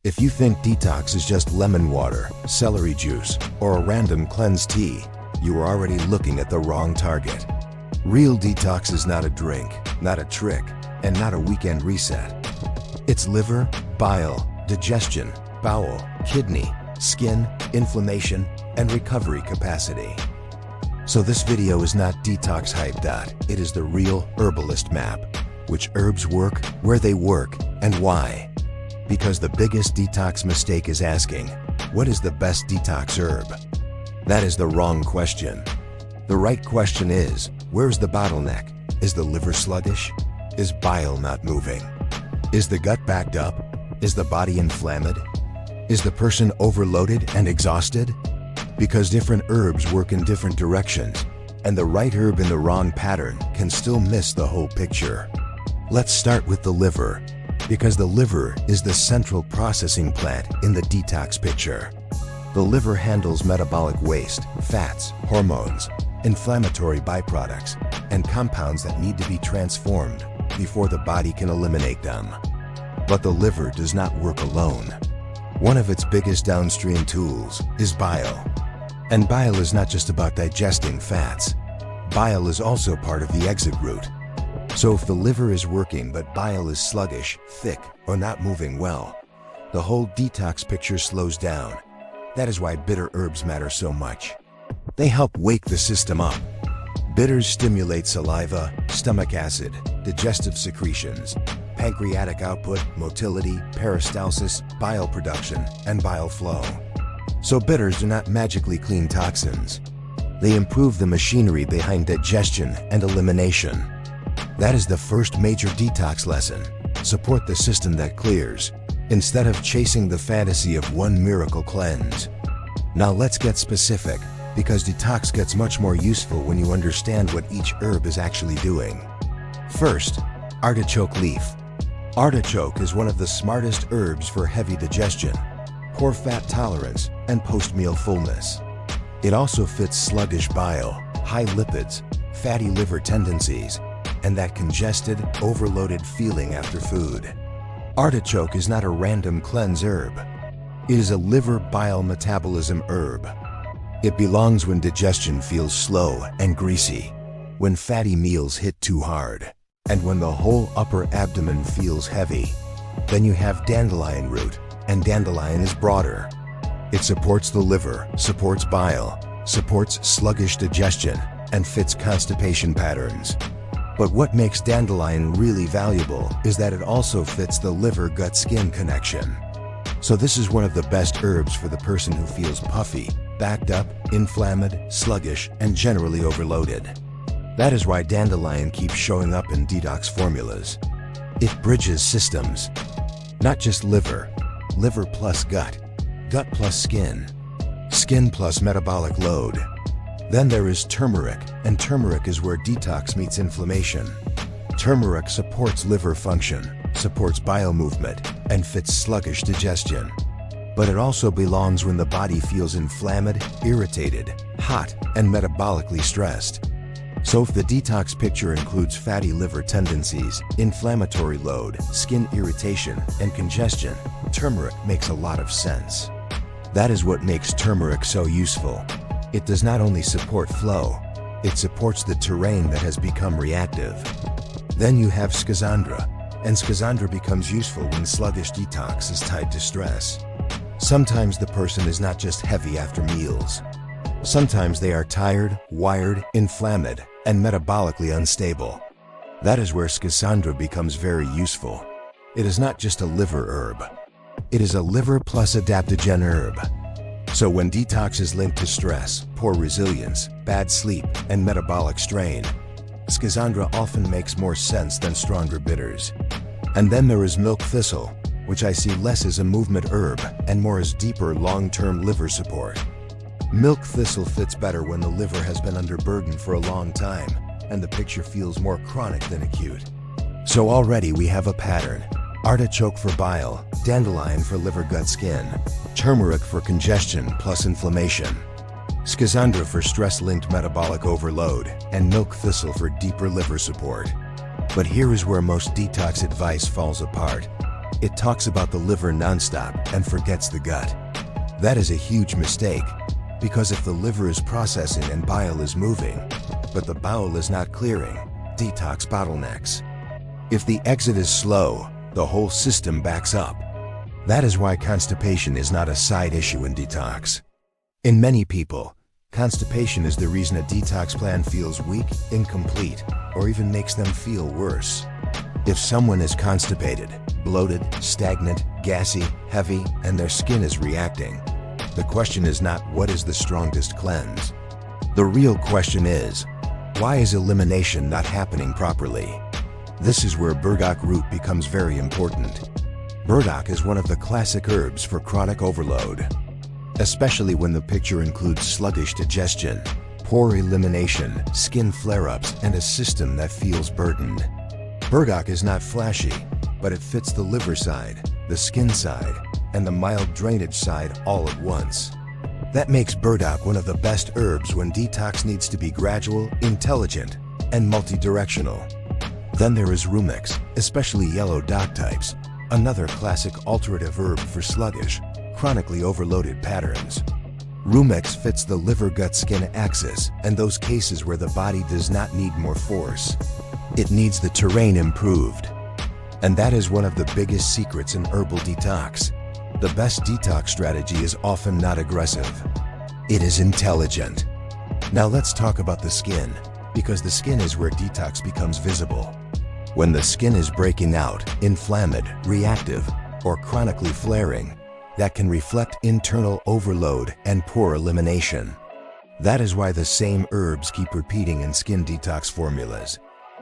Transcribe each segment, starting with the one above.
If you think detox is just lemon water, celery juice, or a random cleanse tea, you are already looking at the wrong target. Real detox is not a drink, not a trick, and not a weekend reset. It's liver, bile, digestion, bowel, kidney, skin, inflammation, and recovery capacity. So this video is not detox hype. It is the real herbalist map. Which herbs work, where they work, and why. Because the biggest detox mistake is asking, what is the best detox herb? That is the wrong question. The right question is, where's the bottleneck? Is the liver sluggish? Is bile not moving? Is the gut backed up? Is the body inflamed? Is the person overloaded and exhausted? Because different herbs work in different directions, and the right herb in the wrong pattern can still miss the whole picture. Let's start with the liver, because the liver is the central processing plant in the detox picture. The liver handles metabolic waste, fats, hormones, inflammatory byproducts, and compounds that need to be transformed before the body can eliminate them. But the liver does not work alone. One of its biggest downstream tools is bile. And bile is not just about digesting fats. Bile is also part of the exit route. So if the liver is working but bile is sluggish, thick, or not moving well, the whole detox picture slows down. That is why bitter herbs matter so much. They help wake the system up. Bitters stimulate saliva, stomach acid, digestive secretions, pancreatic output, motility, peristalsis, bile production, and bile flow. So bitters do not magically clean toxins. They improve the machinery behind digestion and elimination. That is the first major detox lesson. Support the system that clears, instead of chasing the fantasy of one miracle cleanse. Now let's get specific, because detox gets much more useful when you understand what each herb is actually doing. First, artichoke leaf. Artichoke is one of the smartest herbs for heavy digestion, poor fat tolerance, and post-meal fullness. It also fits sluggish bile, high lipids, fatty liver tendencies, and that congested, overloaded feeling after food. Artichoke is not a random cleanse herb. It is a liver bile metabolism herb. It belongs when digestion feels slow and greasy, when fatty meals hit too hard, and when the whole upper abdomen feels heavy. Then you have dandelion root, and dandelion is broader. It supports the liver, supports bile, supports sluggish digestion, and fits constipation patterns. But what makes dandelion really valuable is that it also fits the liver-gut-skin connection. So this is one of the best herbs for the person who feels puffy, backed up, inflamed, sluggish, and generally overloaded. That is why dandelion keeps showing up in detox formulas. It bridges systems. Not just liver plus gut, gut plus skin, skin plus metabolic load. Then there is turmeric, and turmeric is where detox meets inflammation. Turmeric supports liver function, supports bile movement, and fits sluggish digestion. But it also belongs when the body feels inflamed, irritated, hot, and metabolically stressed. So if the detox picture includes fatty liver tendencies, inflammatory load, skin irritation, and congestion, turmeric makes a lot of sense. That is what makes turmeric so useful. It does not only support flow, it supports the terrain that has become reactive. Then you have schisandra, and schisandra becomes useful when sluggish detox is tied to stress. Sometimes the person is not just heavy after meals. Sometimes they are tired, wired, inflamed, and metabolically unstable. That is where schisandra becomes very useful. It is not just a liver herb. It is a liver plus adaptogen herb. So when detox is linked to stress, poor resilience, bad sleep, and metabolic strain, schisandra often makes more sense than stronger bitters. And then there is milk thistle, which I see less as a movement herb and more as deeper long-term liver support. Milk thistle fits better when the liver has been under burden for a long time and the picture feels more chronic than acute. So already we have a pattern. Artichoke for bile, dandelion for liver-gut-skin, turmeric for congestion plus inflammation, schisandra for stress-linked metabolic overload, and milk thistle for deeper liver support. But here is where most detox advice falls apart. It talks about the liver nonstop and forgets the gut. That is a huge mistake, because if the liver is processing and bile is moving, but the bowel is not clearing, detox bottlenecks. If the exit is slow, the whole system backs up. That is why constipation is not a side issue in detox. In many people, constipation is the reason a detox plan feels weak, incomplete, or even makes them feel worse. If someone is constipated, bloated, stagnant, gassy, heavy, and their skin is reacting, the question is not what is the strongest cleanse. The real question is, why is elimination not happening properly? This is where burdock root becomes very important. Burdock is one of the classic herbs for chronic overload, especially when the picture includes sluggish digestion, poor elimination, skin flare-ups, and a system that feels burdened. Burdock is not flashy, but it fits the liver side, the skin side, and the mild drainage side all at once. That makes burdock one of the best herbs when detox needs to be gradual, intelligent, and multi-directional. Then there is rumex, especially yellow dot types, another classic alterative herb for sluggish, chronically overloaded patterns. Rumex fits the liver-gut-skin axis and those cases where the body does not need more force. It needs the terrain improved. And that is one of the biggest secrets in herbal detox. The best detox strategy is often not aggressive. It is intelligent. Now let's talk about the skin, because the skin is where detox becomes visible. When the skin is breaking out, inflamed, reactive, or chronically flaring, that can reflect internal overload and poor elimination. That is why the same herbs keep repeating in skin detox formulas.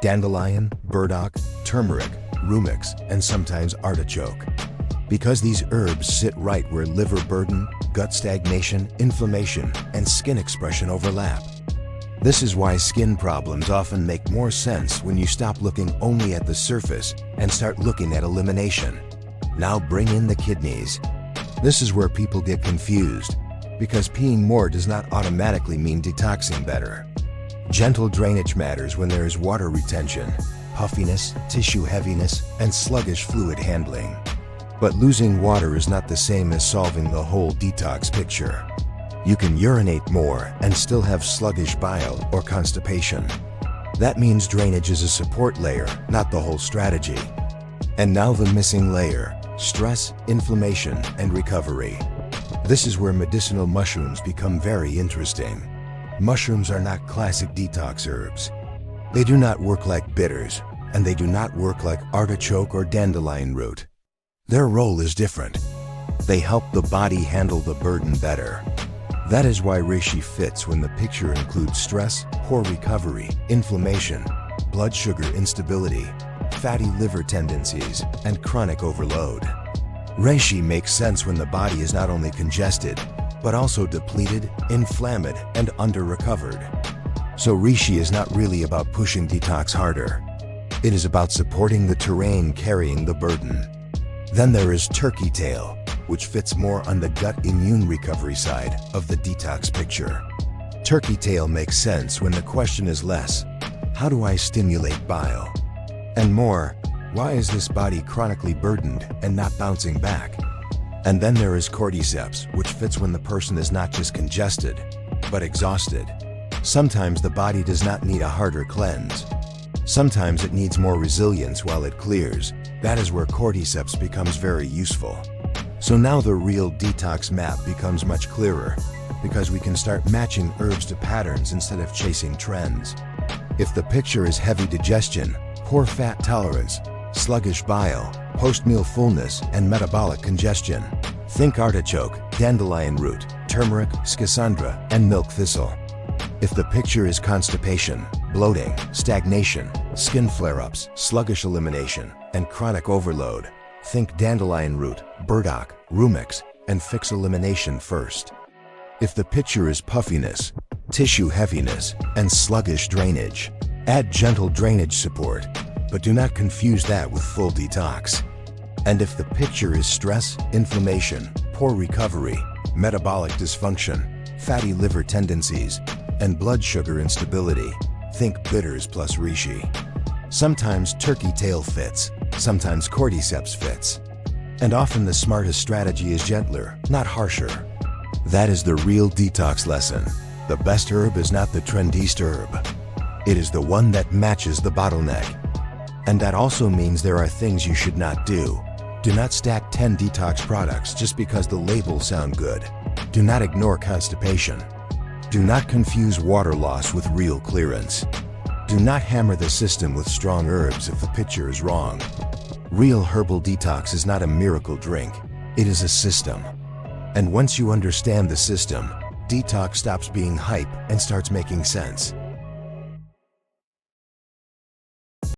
Dandelion, burdock, turmeric, rumex, and sometimes artichoke. Because these herbs sit right where liver burden, gut stagnation, inflammation, and skin expression overlap. This is why skin problems often make more sense when you stop looking only at the surface and start looking at elimination. Now bring in the kidneys. This is where people get confused, because peeing more does not automatically mean detoxing better. Gentle drainage matters when there is water retention, puffiness, tissue heaviness, and sluggish fluid handling. But losing water is not the same as solving the whole detox picture. You can urinate more and still have sluggish bile or constipation. That means drainage is a support layer, not the whole strategy. And now the missing layer: stress, inflammation, and recovery. This is where medicinal mushrooms become very interesting. Mushrooms are not classic detox herbs. They do not work like bitters, and they do not work like artichoke or dandelion root. Their role is different. They help the body handle the burden better. That is why reishi fits when the picture includes stress, poor recovery, inflammation, blood sugar instability, fatty liver tendencies, and chronic overload. Reishi makes sense when the body is not only congested, but also depleted, inflamed, and under-recovered. So reishi is not really about pushing detox harder. It is about supporting the terrain carrying the burden. Then there is turkey tail, which fits more on the gut immune recovery side of the detox picture. Turkey tail makes sense when the question is less, how do I stimulate bile? And more, why is this body chronically burdened and not bouncing back? And then there is cordyceps, which fits when the person is not just congested, but exhausted. Sometimes the body does not need a harder cleanse. Sometimes it needs more resilience while it clears. That is where cordyceps becomes very useful. So now the real detox map becomes much clearer, because we can start matching herbs to patterns instead of chasing trends. If the picture is heavy digestion, poor fat tolerance, sluggish bile, post-meal fullness, and metabolic congestion, think artichoke, dandelion root, turmeric, schisandra, and milk thistle. If the picture is constipation, bloating, stagnation, skin flare-ups, sluggish elimination, and chronic overload, think dandelion root, burdock, rumex, and fix elimination first. If the picture is puffiness, tissue heaviness, and sluggish drainage, add gentle drainage support, but do not confuse that with full detox. And if the picture is stress, inflammation, poor recovery, metabolic dysfunction, fatty liver tendencies, and blood sugar instability, think bitters plus reishi. Sometimes turkey tail fits, sometimes cordyceps fits. And often the smartest strategy is gentler, not harsher. That is the real detox lesson. The best herb is not the trendiest herb. It is the one that matches the bottleneck. And that also means there are things you should not do. Do not stack 10 detox products just because the labels sound good. Do not ignore constipation. Do not confuse water loss with real clearance. Do not hammer the system with strong herbs if the picture is wrong. Real herbal detox is not a miracle drink. It is a system. And once you understand the system, detox stops being hype and starts making sense.